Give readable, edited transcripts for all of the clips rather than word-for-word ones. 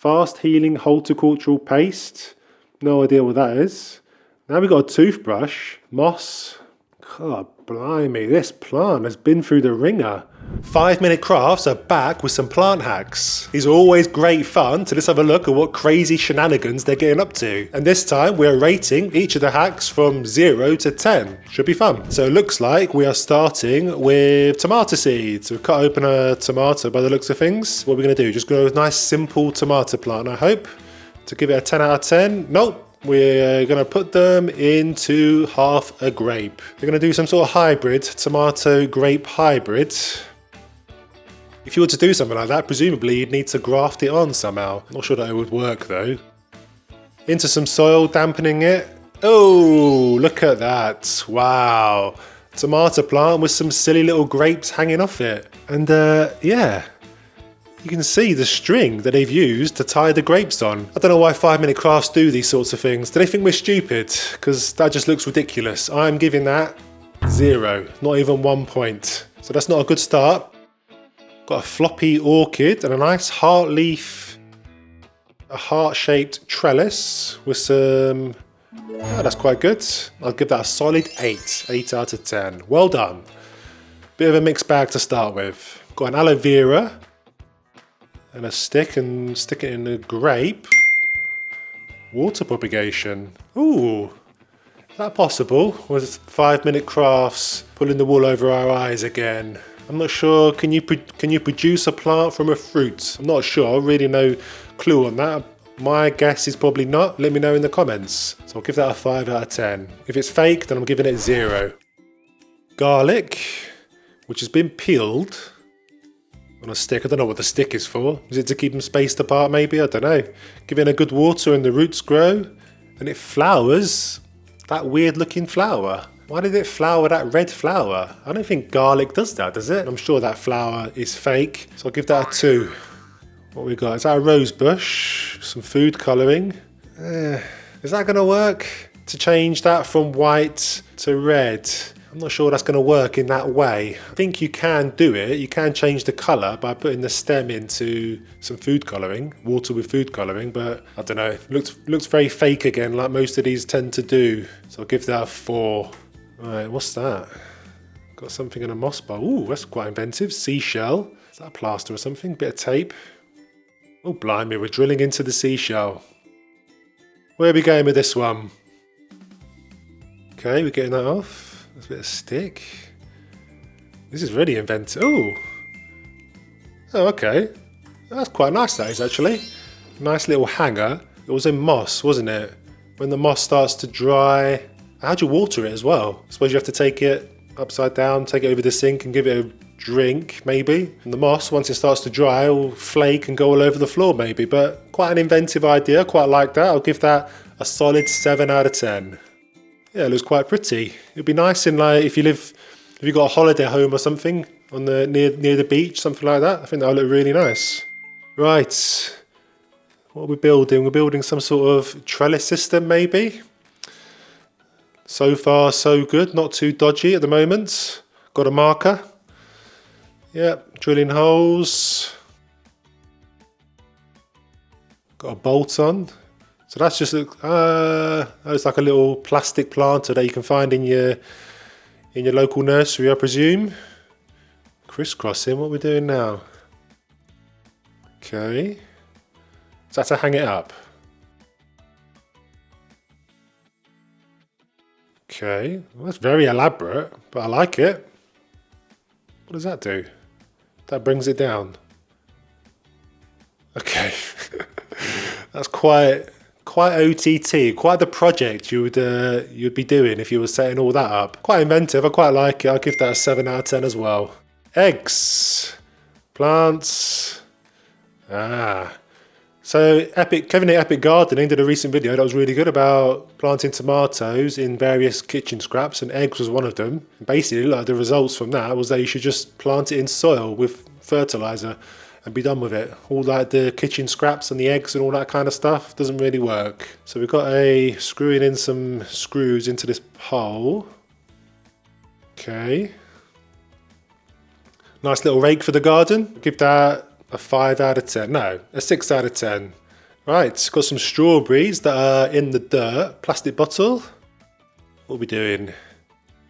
Fast healing horticultural paste. No idea what that is. Now we've got a toothbrush. Moss. God blimey, this plant has been through the ringer. 5-minute crafts are back with some plant hacks. These are always great fun, so let's have a look at what crazy shenanigans they're getting up to. And this time we're rating each of the hacks from 0 to 10. Should be fun. So it looks like we are starting with tomato seeds. We've cut open a tomato by the looks of things. What are we going to do? Just grow a nice simple tomato plant, I hope. To give it a 10 out of 10. Nope. We're going to put them into half a grape. We're going to do some sort of hybrid, tomato grape hybrid. If you were to do something like that, presumably you'd need to graft it on somehow. Not sure that it would work though. Into some soil, dampening it. Oh, look at that. Wow. Tomato plant with some silly little grapes hanging off it. And yeah. You can see the string that they've used to tie the grapes on. I don't know why 5-minute crafts do these sorts of things. Do they think we're stupid? Because that just looks ridiculous. I'm giving that 0, not even 1 point. So that's not a good start. Got a floppy orchid and a nice heart leaf, a heart-shaped trellis with some... Oh, that's quite good. I'll give that a solid 8 out of 10. Well done. Bit of a mixed bag to start with. Got an aloe vera. And a stick and stick it in the grape. Water propagation. Ooh, is that possible? Was 5-minute crafts pulling the wool over our eyes again? I'm not sure. Can you produce a plant from a fruit? I'm not sure. Really no clue on that. My guess is probably not. Let me know in the comments. So I'll give that a 5 out of 10. If it's fake, then I'm giving it 0. Garlic, which has been peeled. On a stick. I don't know what the stick is for. Is it to keep them spaced apart maybe? I don't know. Give it a good water and the roots grow. And it flowers. That weird looking flower. Why did it flower that red flower? I don't think garlic does that, does it? I'm sure that flower is fake. So I'll give that a 2. What we got? Is that a rose bush? Some food colouring. Is that going to work? To change that from white to red. I'm not sure that's going to work in that way. I think you can do it. You can change the colour by putting the stem into some food colouring, water with food colouring, but I don't know. Looks very fake again, like most of these tend to do. So I'll give that a 4. Right, what's that? Got something in a moss bowl. Ooh, that's quite inventive. Seashell. Is that a plaster or something? Bit of tape. Oh, blimey, we're drilling into the seashell. Where are we going with this one? Okay, we're getting that off. There's a bit of stick. This is really inventive. Oh, okay. That's quite nice, that is actually. Nice little hanger. It was in moss, wasn't it? When the moss starts to dry, how'd you water it as well? I suppose you have to take it upside down, take it over the sink and give it a drink, maybe. And the moss, once it starts to dry, will flake and go all over the floor, maybe. But quite an inventive idea. Quite like that. I'll give that a solid 7 out of 10. Yeah, it looks quite pretty. It'd be nice in like if you got a holiday home or something on the near the beach, something like that. I think that would look really nice. Right, what are we building? We're building some sort of trellis system, maybe. So far, so good. Not too dodgy at the moment. Got a marker. Yep, drilling holes. Got a bolt on. So that's just it's like a little plastic planter that you can find in your local nursery, I presume. Crisscrossing, what are we doing now? Okay. Is that to hang it up? Okay, well, that's very elaborate, but I like it. What does that do? That brings it down. Okay. That's quite OTT, quite the project you'd be doing if you were setting all that up. Quite inventive, I quite like it. I'll give that a 7 out of 10 as well. Eggs, plants. So Kevin at Epic Gardening did a recent video that was really good about planting tomatoes in various kitchen scraps, and eggs was one of them. Basically, like the results from that was that you should just plant it in soil with fertilizer and be done with it. All like the kitchen scraps and the eggs and all that kind of stuff doesn't really work. So we've got screwing in some screws into this hole. Okay. Nice little rake for the garden. Give that a 5 out of 10. No, a 6 out of 10. Right, got some strawberries that are in the dirt. Plastic bottle. What are we doing?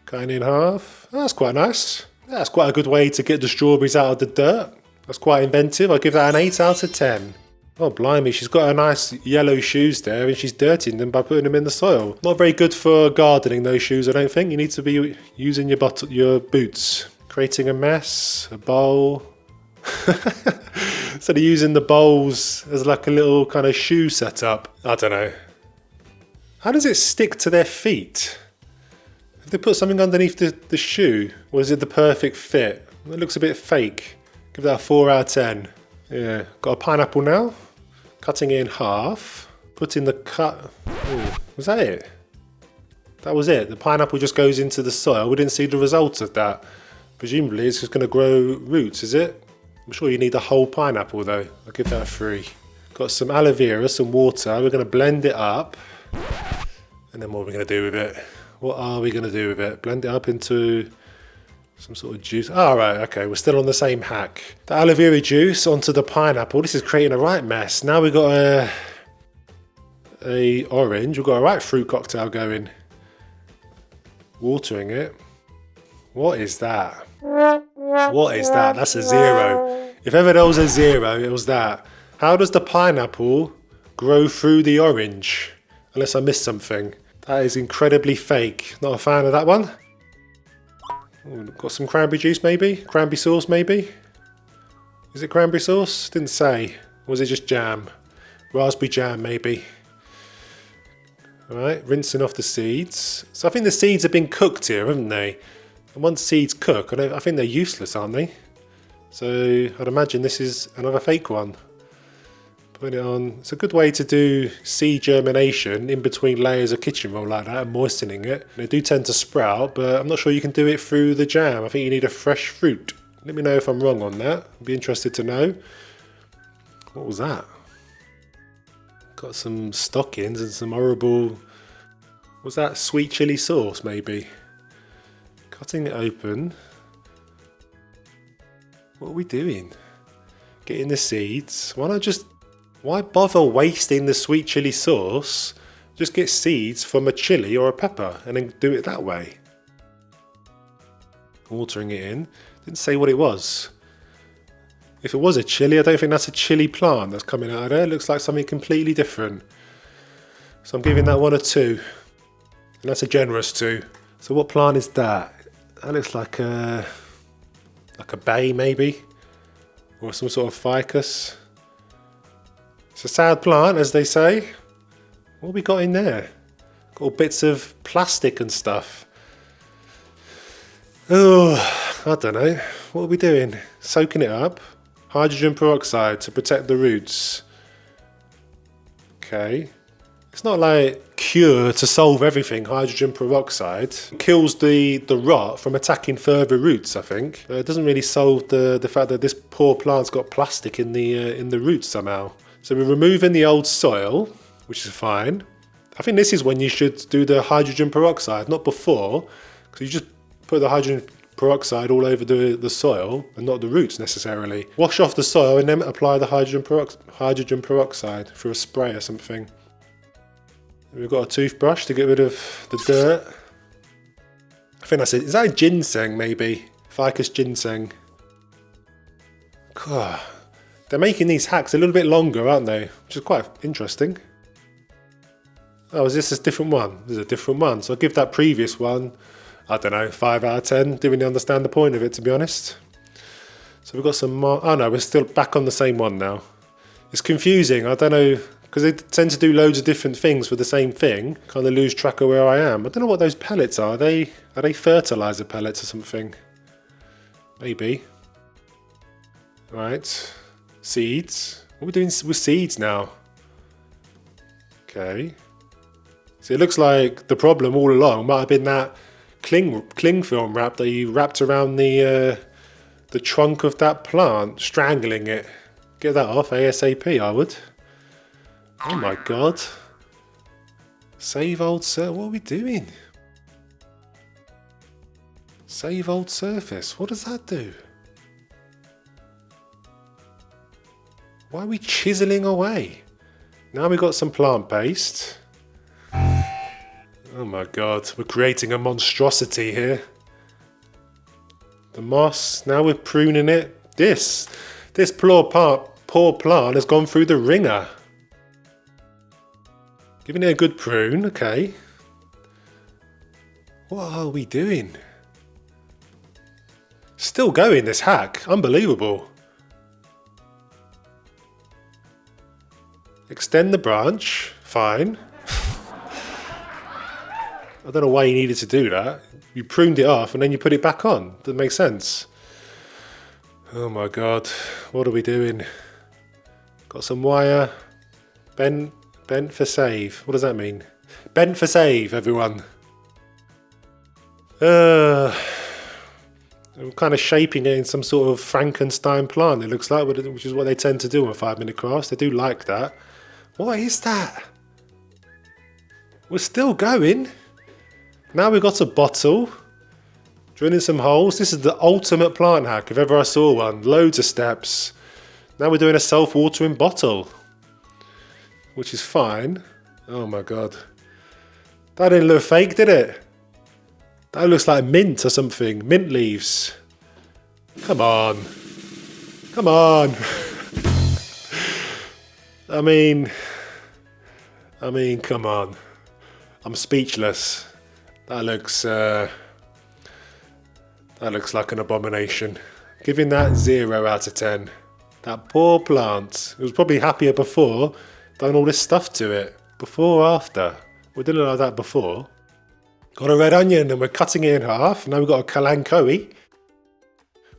Cutting in half. Oh, that's quite nice. That's quite a good way to get the strawberries out of the dirt. That's quite inventive. I'll give that an 8 out of 10. Oh, blimey, she's got her nice yellow shoes there and she's dirtying them by putting them in the soil. Not very good for gardening, those shoes, I don't think. You need to be using your boots. Creating a mess, a bowl. Instead of using the bowls as like a little kind of shoe setup. I don't know. How does it stick to their feet? Have they put something underneath the shoe? Or is it the perfect fit? It looks a bit fake. Give that a 4 out of 10. Yeah, got a pineapple now. Cutting it in half. Putting the cut... Ooh, was that it? That was it. The pineapple just goes into the soil. We didn't see the results of that. Presumably it's just going to grow roots, is it? I'm sure you need a whole pineapple though. I'll give that a 3. Got some aloe vera, some water. We're going to blend it up. And then what are we going to do with it? What are we going to do with it? Blend it up into some sort of juice. Oh, right, okay, we're still on the same hack. The aloe vera juice onto the pineapple. This is creating a right mess. Now we've got a orange. We've got a right fruit cocktail going. Watering it. What is that? What is that? That's a 0. If ever there was a 0, it was that. How does the pineapple grow through the orange? Unless I missed something. That is incredibly fake. Not a fan of that one. Ooh, got some cranberry juice maybe? Cranberry sauce maybe? Is it cranberry sauce? Didn't say. Or was it just jam? Raspberry jam maybe. Alright, rinsing off the seeds. So I think the seeds have been cooked here, haven't they? And once seeds cook, I think they're useless, aren't they? So I'd imagine this is another fake one. Putting it on. It's a good way to do seed germination in between layers of kitchen roll like that and moistening it. They do tend to sprout, but I'm not sure you can do it through the jam. I think you need a fresh fruit. Let me know if I'm wrong on that. I'd be interested to know. What was that? Got some stockings and some horrible... Was that sweet chili sauce maybe? Cutting it open. What are we doing? Getting the seeds. Why bother wasting the sweet chili sauce? Just get seeds from a chili or a pepper and then do it that way. Watering it in. Didn't say what it was. If it was a chili, I don't think that's a chili plant that's coming out of there. It looks like something completely different. So I'm giving that one a 2. And that's a generous 2. So what plant is that? That looks like a bay maybe? Or some sort of ficus. It's a sad plant, as they say. What have we got in there? Got all bits of plastic and stuff. Oh, I don't know. What are we doing? Soaking it up. Hydrogen peroxide to protect the roots. Okay. It's not like cure to solve everything, hydrogen peroxide. It kills the rot from attacking further roots, I think. It doesn't really solve the fact that this poor plant's got plastic in the roots somehow. So we're removing the old soil, which is fine. I think this is when you should do the hydrogen peroxide, not before, because you just put the hydrogen peroxide all over the soil and not the roots necessarily. Wash off the soil and then apply the hydrogen peroxide through a spray or something. We've got a toothbrush to get rid of the dirt. I think that's it. Is that a ginseng maybe? Ficus ginseng. God. They're making these hacks a little bit longer, aren't they? Which is quite interesting. Oh, is this a different one? This is a different one. So I'll give that previous one, I don't know, 5 out of 10. Didn't really understand the point of it, to be honest. So we've got some more. Oh no, we're still back on the same one now. It's confusing. I don't know, because they tend to do loads of different things for the same thing. Kind of lose track of where I am. I don't know what those pellets are. Are they fertilizer pellets or something? Maybe. Right. Seeds. What are we doing with seeds now? Okay. So it looks like the problem all along might have been that cling film wrap that you wrapped around the trunk of that plant, strangling it. Get that off ASAP, I would. Oh my god. Save old surface. What are we doing? Save old surface. What does that do? Why are we chiseling away? Now we've got some plant paste. Oh my god, we're creating a monstrosity here. The moss, now we're pruning it. This poor plant has gone through the ringer. Giving it a good prune, okay. What are we doing? Still going, this hack, unbelievable. Extend the branch, fine. I don't know why you needed to do that. You pruned it off and then you put it back on. Doesn't make sense. Oh my god, what are we doing? Got some wire. Bent for save. What does that mean? Bent for save, everyone. I'm kind of shaping it in some sort of Frankenstein plant, it looks like, which is what they tend to do on 5-minute crafts. They do like that. What is that? We're still going. Now we've got a bottle. Drilling some holes. This is the ultimate plant hack if ever I saw one. Loads of steps. Now we're doing a self-watering bottle, which is fine. Oh my god. That didn't look fake, did it? That looks like mint or something. Mint leaves. Come on. Come on. I mean, come on. I'm speechless. That looks like an abomination. Giving that 0 out of 10. That poor plant. It was probably happier before. Done all this stuff to it. Before or after? We didn't like that before. Got a red onion and we're cutting it in half. Now we've got a kalanchoe,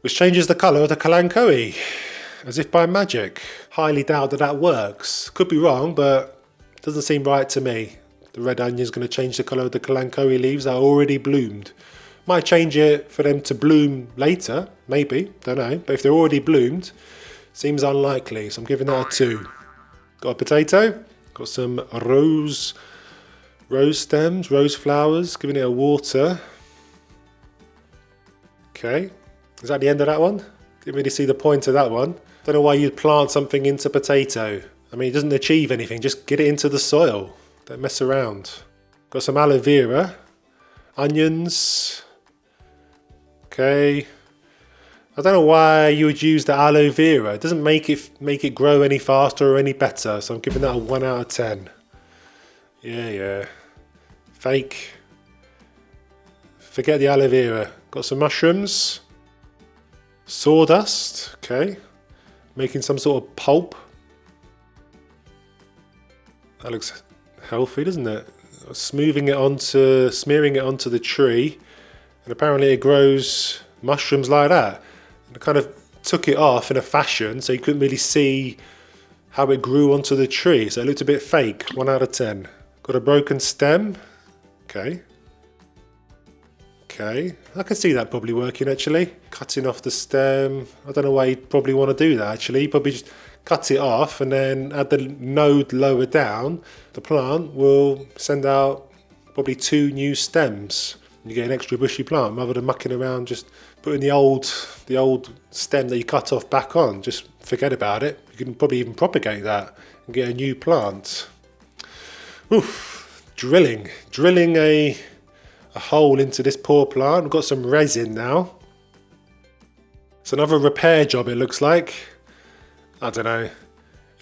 which changes the colour of the kalanchoe. As if by magic. Highly doubt that works. Could be wrong, but it doesn't seem right to me. The red onion is going to change the colour of the kalanchoe leaves that are already bloomed. Might change it for them to bloom later, maybe, don't know. But if they're already bloomed, seems unlikely. So I'm giving that a 2. Got a potato, got some rose stems, rose flowers, giving it a water. Okay, is that the end of that one? Didn't really see the point of that one. Don't know why you'd plant something into potato. I mean, it doesn't achieve anything, just get it into the soil. Don't mess around. Got some aloe vera, onions. Okay. I don't know why you would use the aloe vera. It doesn't make it grow any faster or any better. So I'm giving that a 1 out of 10. Yeah. Fake. Forget the aloe vera. Got some mushrooms. Sawdust. Okay. Making some sort of pulp. That looks healthy, doesn't it? Smearing it onto the tree, and apparently it grows mushrooms like that. And I kind of took it off in a fashion so you couldn't really see how it grew onto the tree, so it looked a bit fake. 1 out of 10. Got a broken stem. Okay, I can see that probably working actually. Cutting off the stem. I don't know why you'd probably want to do that actually. You'd probably just cut it off and then add the node lower down. The plant will send out probably 2 new stems. You get an extra bushy plant rather than mucking around just putting the old stem that you cut off back on. Just forget about it. You can probably even propagate that and get a new plant. Oof, drilling a hole into this poor plant. We've got some resin now. It's another repair job it looks like. I don't know.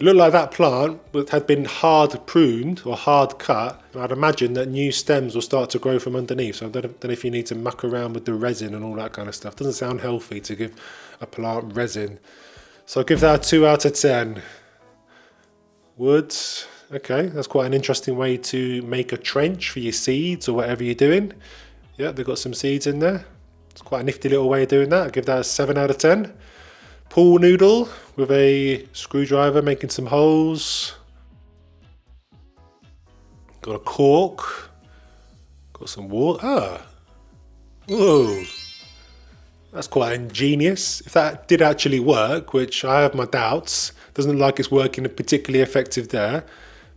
It looked like that plant had been hard pruned or hard cut, and I'd imagine that new stems will start to grow from underneath. So I don't know if you need to muck around with the resin and all that kind of stuff. Doesn't sound healthy to give a plant resin. So I'll give that a 2 out of 10. Woods. Okay, that's quite an interesting way to make a trench for your seeds or whatever you're doing. Yeah, they've got some seeds in there. It's quite a nifty little way of doing that. I'll give that a 7 out of 10. Pool noodle with a screwdriver making some holes. Got a cork. Got some water. Whoa. That's quite ingenious. If that did actually work, which I have my doubts, doesn't look like it's working particularly effective there.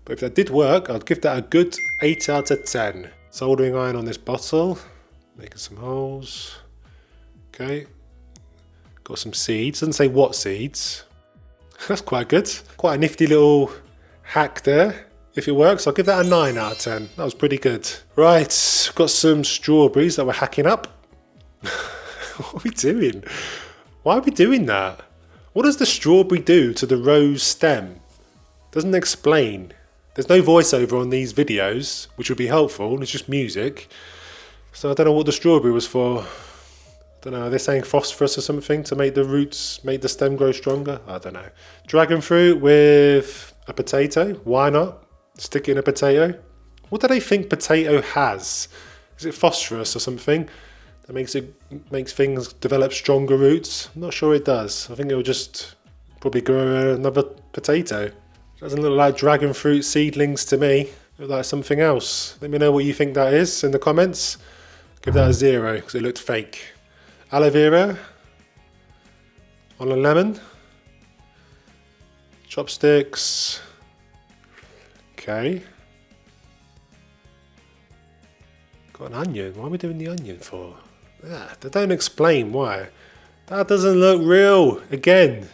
But if that did work, I'd give that a good 8 out of 10. Soldering iron on this bottle. Making some holes. Okay. Got some seeds. Doesn't say what seeds. That's quite good. Quite a nifty little hack there. If it works, I'll give that a 9 out of 10. That was pretty good. Right, got some strawberries that we're hacking up. What are we doing? Why are we doing that? What does the strawberry do to the rose stem? Doesn't explain. There's no voiceover on these videos, which would be helpful. It's just music. So I don't know what the strawberry was for. I don't know, are they saying phosphorus or something to make the roots, make the stem grow stronger? I don't know. Dragon fruit with a potato. Why not? Stick it in a potato. What do they think potato has? Is it phosphorus or something that makes things develop stronger roots? I'm not sure it does. I think it will just probably grow another potato. Doesn't look like dragon fruit seedlings to me. Look like something else. Let me know what you think that is in the comments. Give that a 0 because it looked fake. Aloe vera on a lemon. Chopsticks. Okay. Got an onion. Why are we doing the onion for? They don't explain why. That doesn't look real. Again,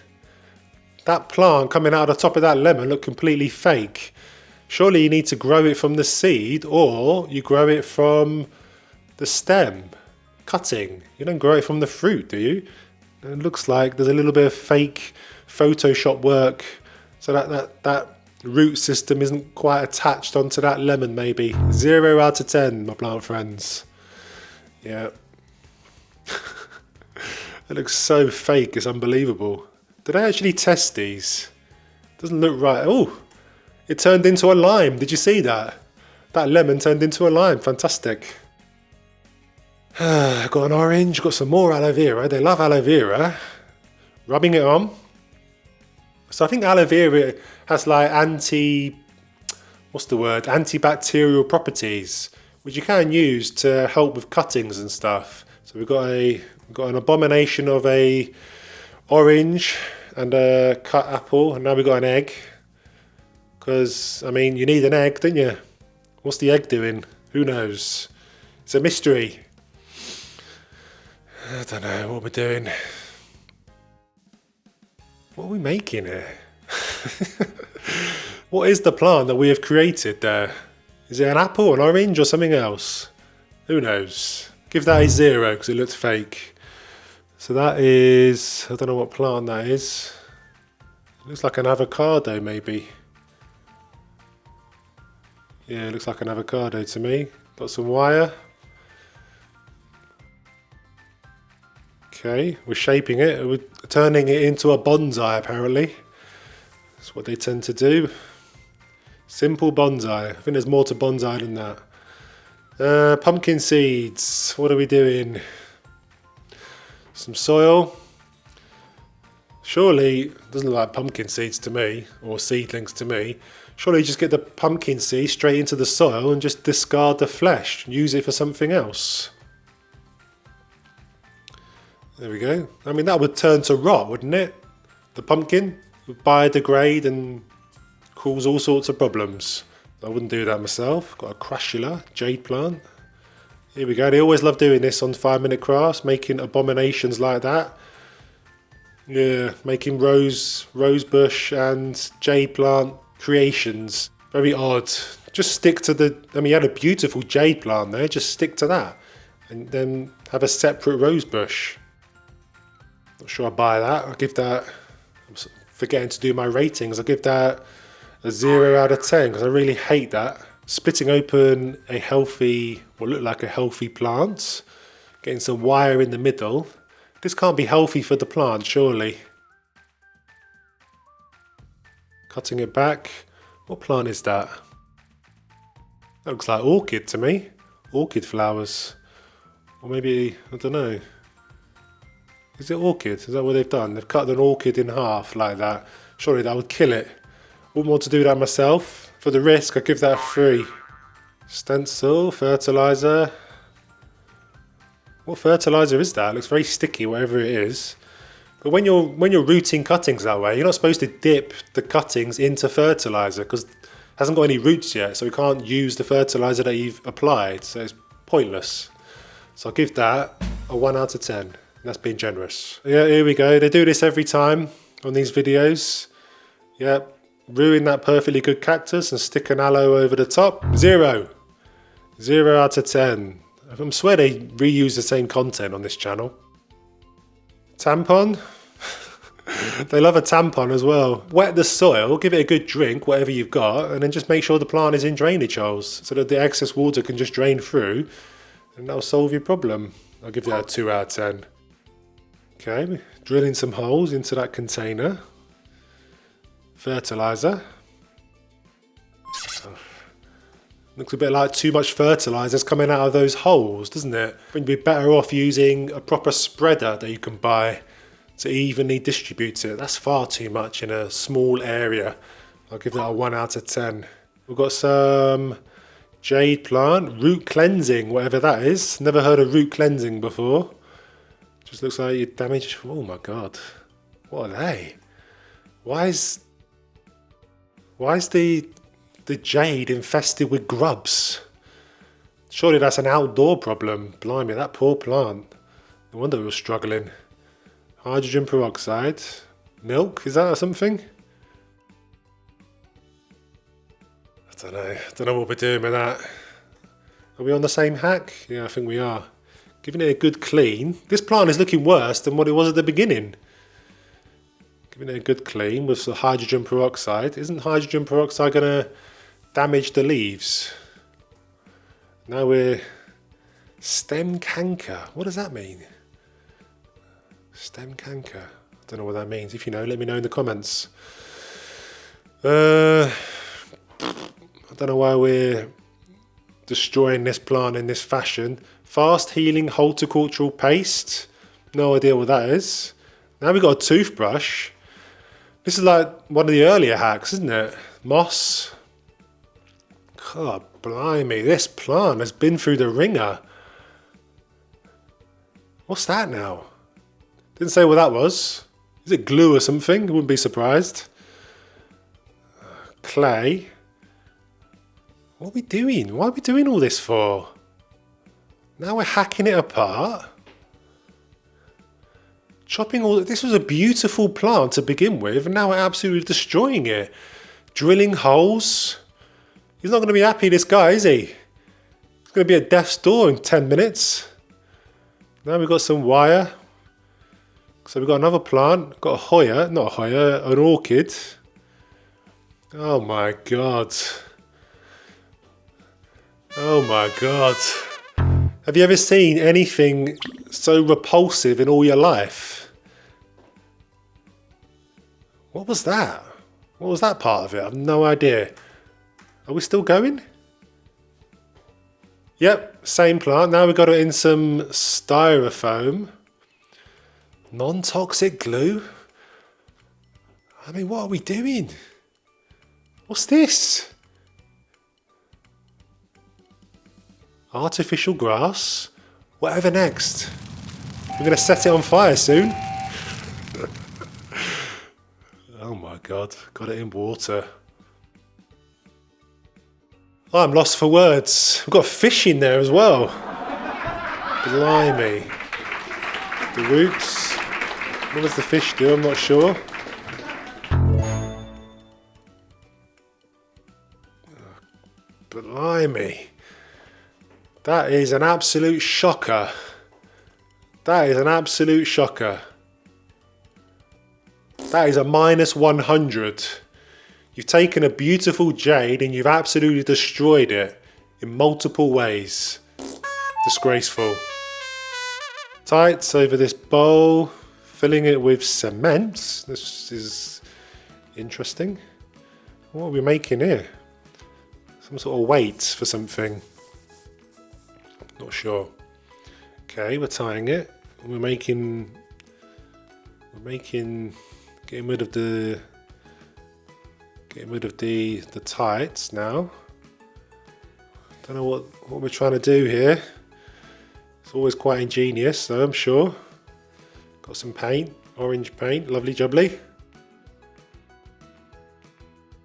that plant coming out of the top of that lemon looked completely fake. Surely you need to grow it from the seed, or you grow it from the stem. Cutting. You don't grow it from the fruit, do you? It looks like there's a little bit of fake Photoshop work, so that root system isn't quite attached onto that lemon maybe. 0 out of 10, my plant friends. Yeah. It looks so fake, it's unbelievable. Did I actually test these? Doesn't look right. Oh, it turned into a lime. Did you see that? That lemon turned into a lime. Fantastic. Got an orange, got some more aloe vera. They love aloe vera. Rubbing it on. So I think aloe vera has like antibacterial properties, which you can use to help with cuttings and stuff. So we've got an abomination of a orange and a cut apple, and now we've got an egg. Because, I mean, you need an egg, don't you? What's the egg doing? Who knows? It's a mystery. I don't know what we're doing. What are we making here? What is the plant that we have created there? Is it an apple, an orange, or something else? Who knows? Give that a 0 because it looks fake. So that is, I don't know what plant that is. It looks like an avocado maybe. Yeah, it looks like an avocado to me. Got some wire. Okay, we're shaping it. We're turning it into a bonsai apparently. That's what they tend to do. Simple bonsai. I think there's more to bonsai than that. Pumpkin seeds. What are we doing? Some soil. Surely, it doesn't look like pumpkin seeds to me, or seedlings to me. Surely you just get the pumpkin seed straight into the soil and just discard the flesh. Use it for something else. There we go. I mean, that would turn to rot, wouldn't it? The pumpkin would biodegrade and cause all sorts of problems. I wouldn't do that myself. Got a crassula, jade plant. Here we go. They always love doing this on 5-minute crafts, making abominations like that. Yeah, making rose bush and jade plant creations. Very odd. Just stick to the, I mean, you had a beautiful jade plant there, just stick to that. And then have a separate rose bush. Not sure I buy that. I'll give that, I'm forgetting to do my ratings, I'll give that a 0 out of 10 because I really hate that. Splitting open a healthy, what looked like a healthy plant, getting some wire in the middle. This can't be healthy for the plant, surely. Cutting it back. What plant is that? That looks like orchid to me. Orchid flowers. Or maybe, I don't know. Is it orchid? Is that what they've done? They've cut an orchid in half like that. Surely that would kill it. Wouldn't want to do that myself. For the risk, I give that a 3. Stencil, fertilizer. What fertilizer is that? It looks very sticky, whatever it is. But when you're rooting cuttings that way, you're not supposed to dip the cuttings into fertilizer because it hasn't got any roots yet, so we can't use the fertilizer that you've applied. So it's pointless. So I'll give that a 1 out of 10. That's being generous. Yeah, here we go. They do this every time on these videos. Yep. ruin that perfectly good cactus and stick an aloe over the top. 0. 0 out of 10. I swear they reuse the same content on this channel. Tampon. They love a tampon as well. Wet the soil, give it a good drink, whatever you've got, and then just make sure the plant is in drainage holes so that the excess water can just drain through, and that'll solve your problem. I'll give that a 2 out of 10. Okay, drilling some holes into that container. Fertilizer. Looks a bit like too much fertilizers coming out of those holes, doesn't it? You'd be better off using a proper spreader that you can buy to evenly distribute it. That's far too much in a small area. I'll give that a 1 out of 10. We've got some jade plant, root cleansing, whatever that is. Never heard of root cleansing before. Just looks like you damaged. Oh my god, what are they? Why is the jade infested with grubs? Surely that's an outdoor problem. Blimey, that poor plant. No wonder it was struggling. Hydrogen peroxide. Milk, is that something? I don't know what we're doing with that. Are we on the same hack? Yeah, I think we are. Giving it a good clean. This plant is looking worse than what it was at the beginning. Giving it a good clean with the hydrogen peroxide. Isn't hydrogen peroxide going to damage the leaves? Now we're... Stem canker. What does that mean? Stem canker. I don't know what that means. If you know, let me know in the comments. I don't know why we're destroying this plant in this fashion. Fast healing horticultural paste. No idea what that is. Now we've got a toothbrush. This is like one of the earlier hacks, isn't it? Moss. God, blimey, this plant has been through the ringer. What's that now? Didn't say what that was. Is it glue or something? I wouldn't be surprised. Clay. What are we doing? Why are we doing all this for? Now we're hacking it apart. Chopping all... This was a beautiful plant to begin with, and now we're absolutely destroying it. Drilling holes. He's not going to be happy, this guy, is he? It's going to be at death's door in 10 minutes. Now we've got some wire. So we've got another plant. Got a Hoya, not a Hoya, an orchid. Oh my god. Oh my god. Have you ever seen anything so repulsive in all your life? What was that? What was that part of it? I have no idea. Are we still going? Yep, same plant. Now we've got it in some styrofoam. Non-toxic glue? I mean, what are we doing? What's this? Artificial grass? Whatever next? We're going to set it on fire soon. Oh my god, got it in water. Oh, I'm lost for words. We've got fish in there as well. Blimey. The roots. What does the fish do? I'm not sure. Blimey. That is an absolute shocker. That is an absolute shocker. That is a -100. You've taken a beautiful jade and you've absolutely destroyed it in multiple ways. Disgraceful. Tights over this bowl. Filling it with cement. This is interesting. What are we making here? Some sort of weight for something. Not sure. Okay, we're tying it. We're making, getting rid of the tights now. Don't know what we're trying to do here. It's always quite ingenious, though, I'm sure. Got some paint, orange paint, lovely jubbly.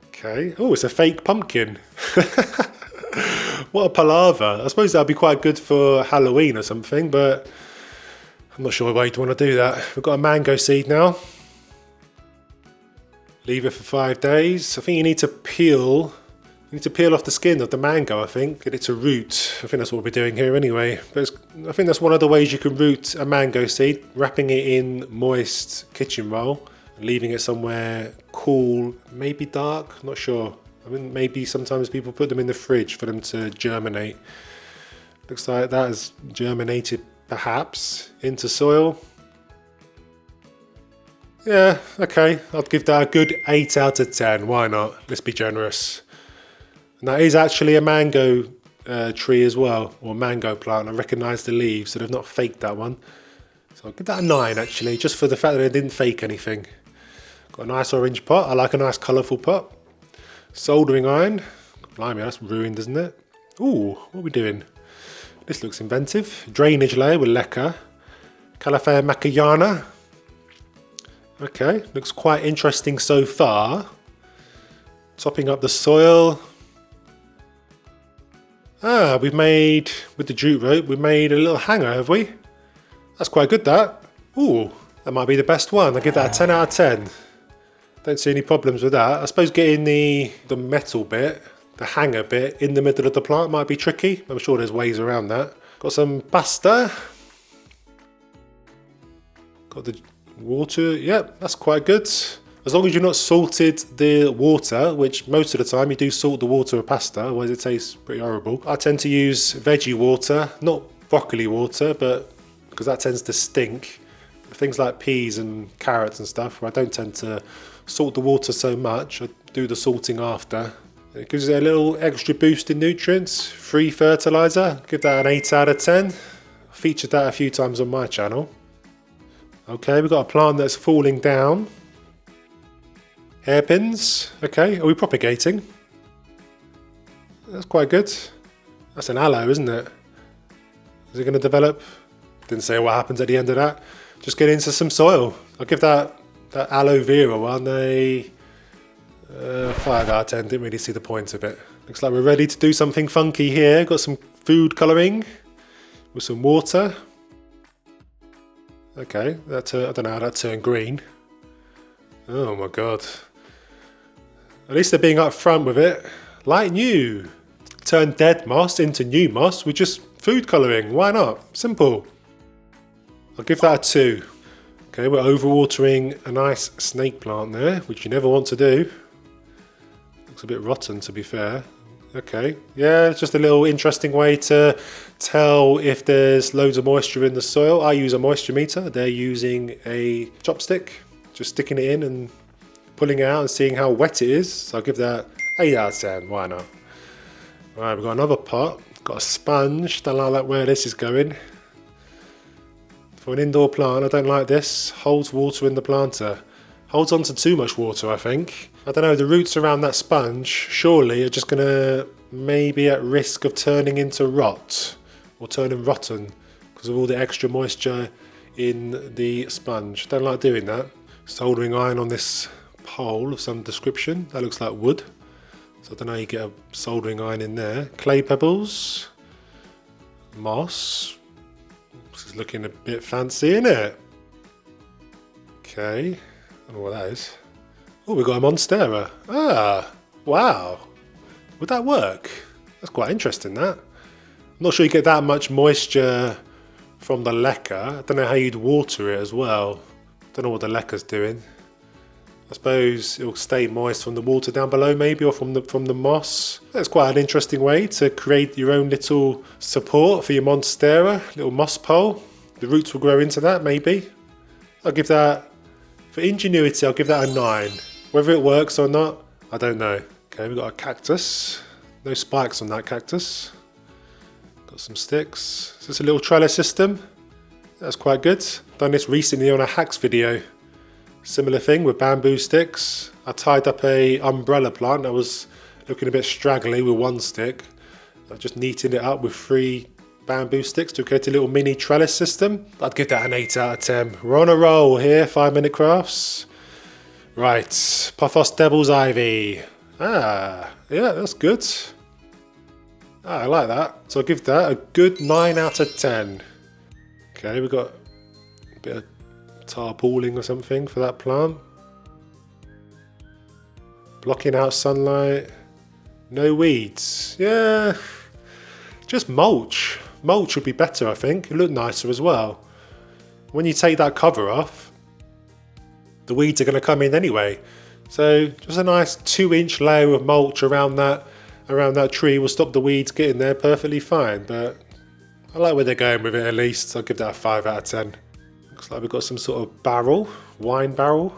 Okay. Oh, it's a fake pumpkin. What a palaver. I suppose that'd be quite good for Halloween or something, but I'm not sure why you'd want to do that. We've got a mango seed now. Leave it for 5 days. I think you need to peel off the skin of the mango, I think. Get it to root. I think that's what we're doing here anyway. But I think that's one of the ways you can root a mango seed. Wrapping it in moist kitchen roll. Leaving it somewhere cool, maybe dark, not sure. I mean, maybe sometimes people put them in the fridge for them to germinate. Looks like that has germinated perhaps into soil. Yeah, okay, I'd give that a good 8 out of 10, why not? Let's be generous. And that is actually a mango tree as well, or mango plant. I recognise the leaves, so they've not faked that one. So I'll give that a 9 actually, just for the fact that they didn't fake anything. Got a nice orange pot, I like a nice colourful pot. Soldering iron, blimey, that's ruined, isn't it? Ooh, what are we doing? This looks inventive. Drainage layer with leca. Calafea macayana. Okay, looks quite interesting so far. Topping up the soil. Ah, we've made, with the jute rope, we've made a little hanger, have we? That's quite good, that. Ooh, that might be the best one. I'll give that a 10 out of 10. Don't see any problems with that. I suppose getting the metal bit, the hanger bit, in the middle of the plant might be tricky. I'm sure there's ways around that. Got some pasta. Got the water. Yep, that's quite good. As long as you've not salted the water, which most of the time you do salt the water with pasta, otherwise it tastes pretty horrible. I tend to use veggie water, not broccoli water, but because that tends to stink. Things like peas and carrots and stuff, where I don't tend to salt the water so much, I do the salting after. It gives it a little extra boost in nutrients. Free fertiliser, give that an 8 out of 10. I've featured that a few times on my channel. Okay, we've got a plant that's falling down. Hairpins, okay, are we propagating? That's quite good. That's an aloe, isn't it? Is it going to develop? Didn't say what happens at the end of that. Just get into some soil. I'll give that aloe vera one a 5 out of 10. Didn't really see the point of it. Looks like we're ready to do something funky here. Got some food colouring with some water. Okay, I don't know how that turned green. Oh my god. At least they're being upfront with it. Like new. Turn dead moss into new moss with just food colouring. Why not? Simple. I'll give that a 2. Okay, we're overwatering a nice snake plant there, which you never want to do. Looks a bit rotten, to be fair. Okay, yeah, it's just a little interesting way to tell if there's loads of moisture in the soil. I use a moisture meter. They're using a chopstick, just sticking it in and pulling it out and seeing how wet it is. So I'll give that 8 out of 10, why not? Right, we've got another pot, got a sponge, don't like where this is going. For an indoor plant, I don't like this. Holds water in the planter. Holds on to too much water, I think. I don't know, the roots around that sponge surely are just going to maybe at risk of turning into rot or turning rotten because of all the extra moisture in the sponge. Don't like doing that. Soldering iron on this pole of some description. That looks like wood. So I don't know how you get a soldering iron in there. Clay pebbles. Moss. This is looking a bit fancy, isn't it? Okay. I don't know what that is. Oh, we've got a monstera. Ah, wow. Would that work? That's quite interesting, that. I'm not sure you get that much moisture from the leca. I don't know how you'd water it as well. Don't know what the leca's doing. I suppose it'll stay moist from the water down below maybe, or from the moss. That's quite an interesting way to create your own little support for your monstera, little moss pole. The roots will grow into that maybe. I'll give that, for ingenuity, I'll give that a 9. Whether it works or not, I don't know. Okay, we've got a cactus. No spikes on that cactus. Got some sticks. Is this a little trellis system? That's quite good. Done this recently on a hacks video. Similar thing with bamboo sticks. I tied up a umbrella plant that was looking a bit straggly with one stick. I just neated it up with 3 bamboo sticks to create a little mini trellis system. I'd give that an 8 out of 10. We're on a roll here, 5-minute crafts. Right, Pothos Devil's Ivy. Ah, yeah, that's good. Ah, I like that. So I'll give that a good 9 out of 10. Okay, we've got a bit of tarpauling or something for that plant. Blocking out sunlight. No weeds. Yeah, just mulch. Mulch would be better, I think. It'd look nicer as well. When you take that cover off, the weeds are going to come in anyway. So just a nice 2-inch layer of mulch around that tree will stop the weeds getting there perfectly fine. But I like where they're going with it at least. I'll give that a 5 out of 10. Looks like we've got some sort of barrel, wine barrel,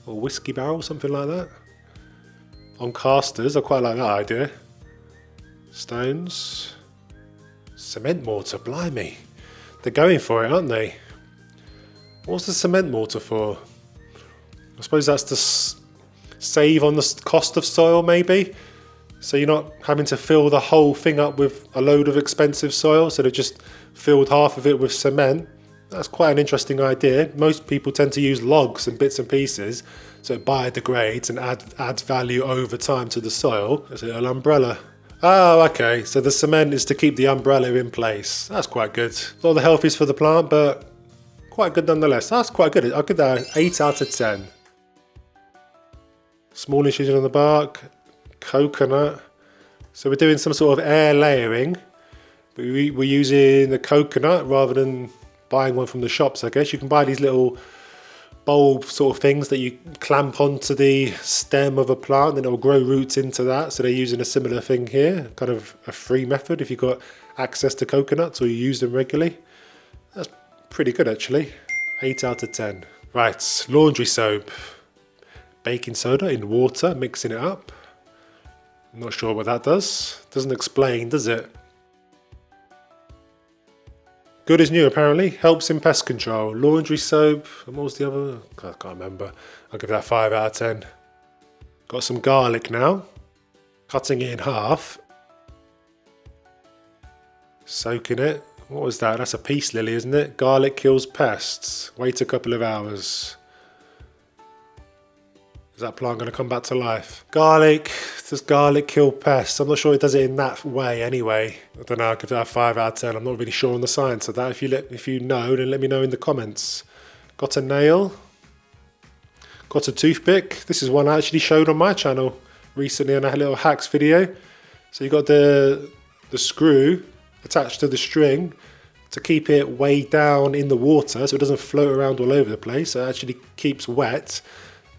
or whiskey barrel, something like that. On casters, I quite like that idea. Stones. Cement mortar, blimey. They're going for it, aren't they? What's the cement mortar for? I suppose that's to save on the cost of soil, maybe? So you're not having to fill the whole thing up with a load of expensive soil, so they've just filled half of it with cement. That's quite an interesting idea. Most people tend to use logs and bits and pieces, so it biodegrades and adds value over time to the soil. Is it an umbrella? Oh, okay, so the cement is to keep the umbrella in place. That's quite good. Not the healthiest for the plant, but quite good nonetheless. That's quite good. I'll give that an 8 out of 10. Small incision on the bark. Coconut. So we're doing some sort of air layering. We're using the coconut rather than buying one from the shops, I guess. You can buy these little bulb sort of things that you clamp onto the stem of a plant and it'll grow roots into that. So they're using a similar thing here, kind of a free method if you've got access to coconuts or you use them regularly. That's pretty good actually. 8 out of 10. Right, laundry soap. Baking soda in water, mixing it up. I'm not sure what that does. Doesn't explain, does it? Good as new apparently. Helps in pest control. Laundry soap. And what was the other? I can't remember. I'll give that 5 out of 10. Got some garlic now. Cutting it in half. Soaking it. What was that? That's a peace lily, isn't it? Garlic kills pests. Wait a couple of hours. Is that plant going to come back to life? Garlic. Does garlic kill pests? I'm not sure it does it in that way anyway. I don't know, I'll give that a 5 out of 10. I'm not really sure on the science of that. If you know, then let me know in the comments. Got a nail. Got a toothpick. This is one I actually showed on my channel recently on a little hacks video. So you got the screw attached to the string to keep it weighed down in the water so it doesn't float around all over the place. So it actually keeps wet.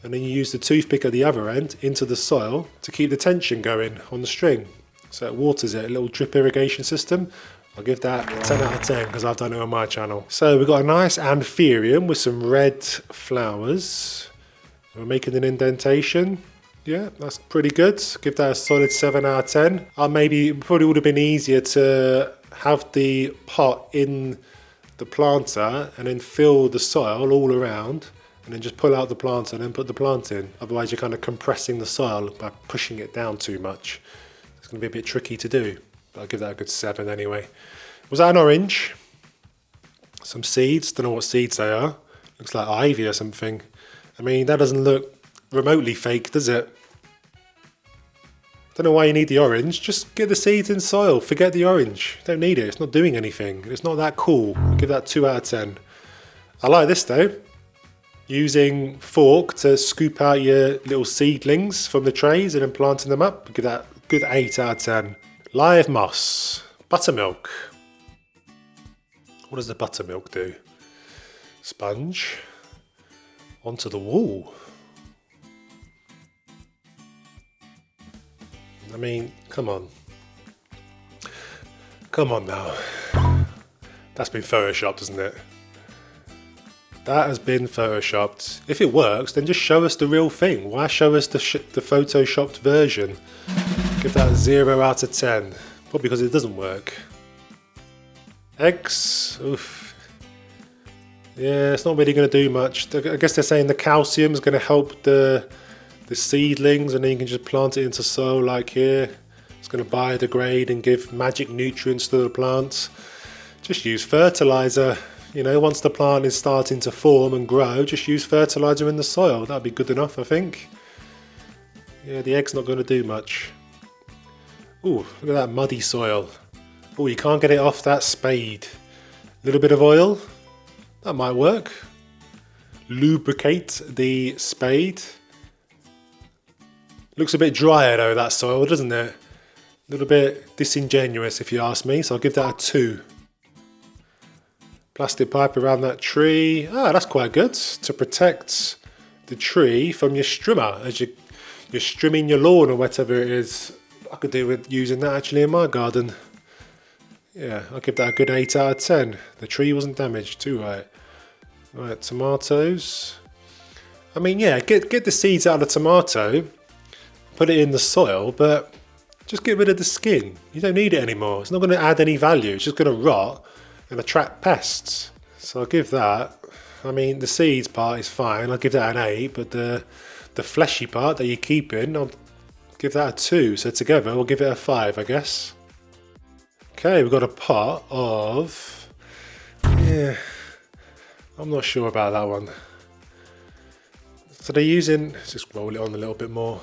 And then you use the toothpick at the other end into the soil to keep the tension going on the string. So it waters it, a little drip irrigation system. I'll give that a 10 out of 10 because I've done it on my channel. So we've got a nice anthurium with some red flowers. We're making an indentation. Yeah, that's pretty good. Give that a solid 7 out of 10. It probably would have been easier to have the pot in the planter and then fill the soil all around. And then just pull out the planter and then put the plant in. Otherwise you're kind of compressing the soil by pushing it down too much. It's going to be a bit tricky to do. But I'll give that a good 7 anyway. Was that an orange? Some seeds. Don't know what seeds they are. Looks like ivy or something. I mean, that doesn't look remotely fake, does it? Don't know why you need the orange. Just get the seeds in soil. Forget the orange. Don't need it. It's not doing anything. It's not that cool. I'll give that 2 out of 10. I like this though. Using fork to scoop out your little seedlings from the trays and then planting them up. Give that a good 8 out of 10. Live moss. Buttermilk. What does the buttermilk do? Sponge. Onto the wall. I mean, come on. Come on now. That's been photoshopped, isn't it? That has been photoshopped. If it works, then just show us the real thing. Why show us the photoshopped version? Give that a 0 out of 10. Probably because it doesn't work. Eggs. Oof. Yeah, it's not really going to do much. I guess they're saying the calcium is going to help the seedlings, and then you can just plant it into soil like here. It's going to biodegrade and give magic nutrients to the plants. Just use fertilizer. You know, once the plant is starting to form and grow, just use fertilizer in the soil. That'd be good enough, I think. Yeah, the egg's not going to do much. Ooh, look at that muddy soil. Ooh, you can't get it off that spade. A little bit of oil. That might work. Lubricate the spade. Looks a bit drier though, that soil, doesn't it? A little bit disingenuous if you ask me, so I'll give that a 2. Plastic pipe around that tree. Ah, that's quite good to protect the tree from your strimmer as you're strimming your lawn or whatever it is. I could do with using that actually in my garden. Yeah, I'll give that a good 8 out of 10. The tree wasn't damaged, too right. Right, tomatoes. I mean, yeah, get the seeds out of the tomato, put it in the soil, but just get rid of the skin. You don't need it anymore. It's not going to add any value. It's just going to rot and attract pests. So I'll give that. I mean, the seeds part is fine. I'll give that an 8, but the fleshy part that you're keeping, I'll give that a 2. So together, we'll give it a 5, I guess. Okay, we've got a pot of... Yeah, I'm not sure about that one. So they're using... Let's just roll it on a little bit more.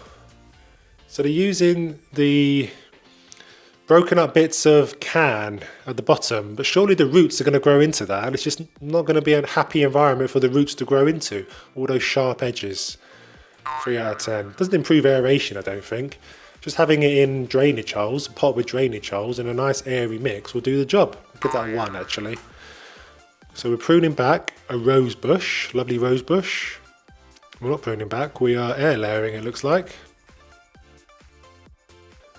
So they're using the broken up bits of can at the bottom, but surely the roots are going to grow into that. It's just not going to be a happy environment for the roots to grow into. All those sharp edges. 3 out of 10. Doesn't improve aeration, I don't think. Just having it in drainage holes, a pot with drainage holes and a nice airy mix will do the job. I'll give that a 1 actually. So we're pruning back a rose bush, lovely rose bush. We're not pruning back, we are air layering it looks like.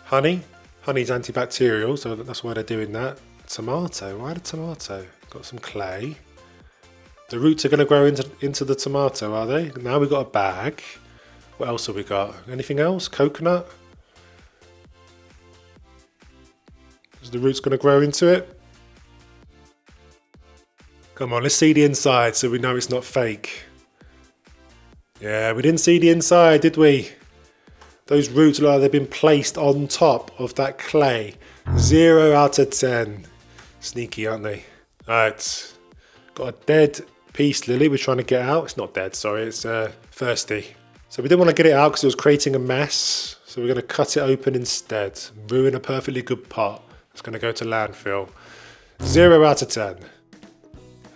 Honey. Honey's antibacterial, so that's why they're doing that. Tomato, why the tomato? Got some clay. The roots are going to grow into the tomato, are they? Now we've got a bag. What else have we got? Anything else? Coconut? Is the roots going to grow into it? Come on, let's see the inside so we know it's not fake. Yeah, we didn't see the inside, did we? Those roots look like they've been placed on top of that clay. 0 out of 10. Sneaky, aren't they? Alright, got a dead peace lily we're trying to get out. It's not dead, sorry, it's thirsty. So we didn't want to get it out because it was creating a mess. So we're going to cut it open instead. Ruin a perfectly good pot. It's going to go to landfill. 0 out of 10.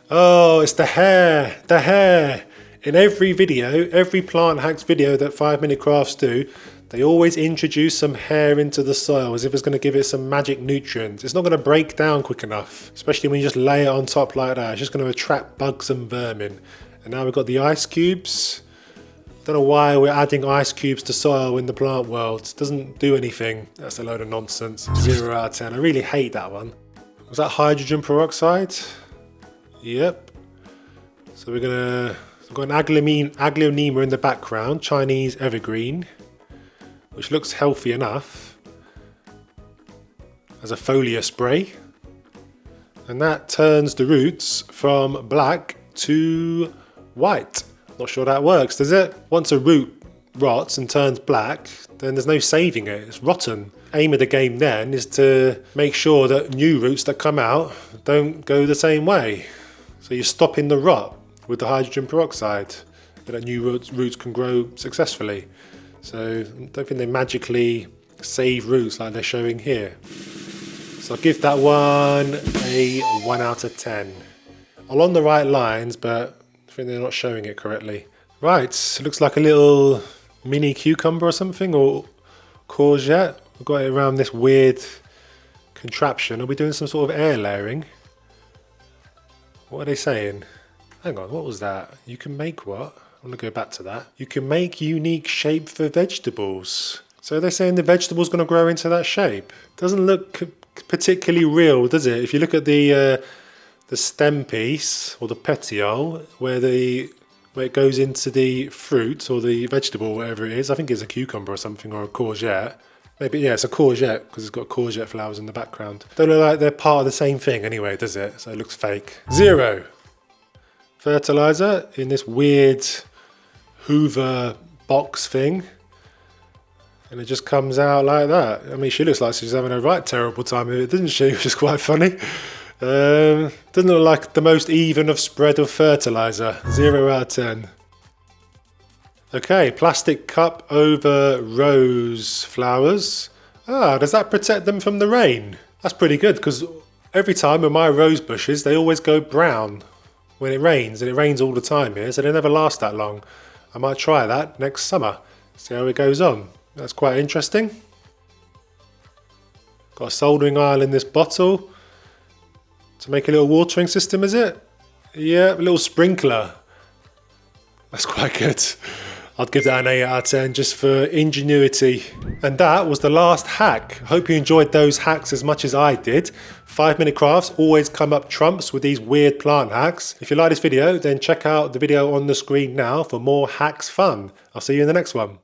Oh, it's the hair. The hair. In every video, every plant hacks video that 5 Minute Crafts do, they always introduce some hair into the soil as if it's going to give it some magic nutrients. It's not going to break down quick enough, especially when you just lay it on top like that. It's just going to attract bugs and vermin. And now we've got the ice cubes. Don't know why we're adding ice cubes to soil in the plant world. It doesn't do anything. That's a load of nonsense. 0 out of 10. I really hate that one. Was that hydrogen peroxide? Yep. So we've got an aglaonema in the background, Chinese evergreen, which looks healthy enough as a foliar spray. And that turns the roots from black to white. Not sure that works, does it? Once a root rots and turns black, then there's no saving it. It's rotten. Aim of the game then is to make sure that new roots that come out don't go the same way. So you're stopping the rot with the hydrogen peroxide, so that new roots can grow successfully. So I don't think they magically save roots like they're showing here. So I'll give that one a 1 out of 10. Along the right lines, but I think they're not showing it correctly. Right, it looks like a little mini cucumber or something, or courgette. We've got it around this weird contraption. Are we doing some sort of air layering? What are they saying? Hang on, what was that? You can make what? I want to go back to that. You can make unique shape for vegetables. So they're saying the vegetable's going to grow into that shape. Doesn't look particularly real, does it? If you look at the stem piece or the petiole where it goes into the fruit or the vegetable, whatever it is. I think it's a cucumber or something, or a courgette. Maybe, yeah, it's a courgette because it's got courgette flowers in the background. Don't look like they're part of the same thing anyway, does it? So it looks fake. 0. Fertilizer in this weird Hoover box thing. And it just comes out like that. I mean, she looks like she's having a right terrible time with it, doesn't she? Which is quite funny. Doesn't look like the most even of spread of fertilizer. 0 out of 10. Okay, plastic cup over rose flowers. Ah, does that protect them from the rain? That's pretty good, because every time with my rose bushes, they always go brown when it rains, and it rains all the time here, so they never last that long. I might try that next summer, see how it goes on. That's quite interesting. Got a soldering iron in this bottle to make a little watering system, is it? Yeah, a little sprinkler. That's quite good. I'd give that an 8 out of 10 just for ingenuity. And that was the last hack. Hope you enjoyed those hacks as much as I did. 5-minute crafts always come up trumps with these weird plant hacks. If you like this video, then check out the video on the screen now for more hacks fun. I'll see you in the next one.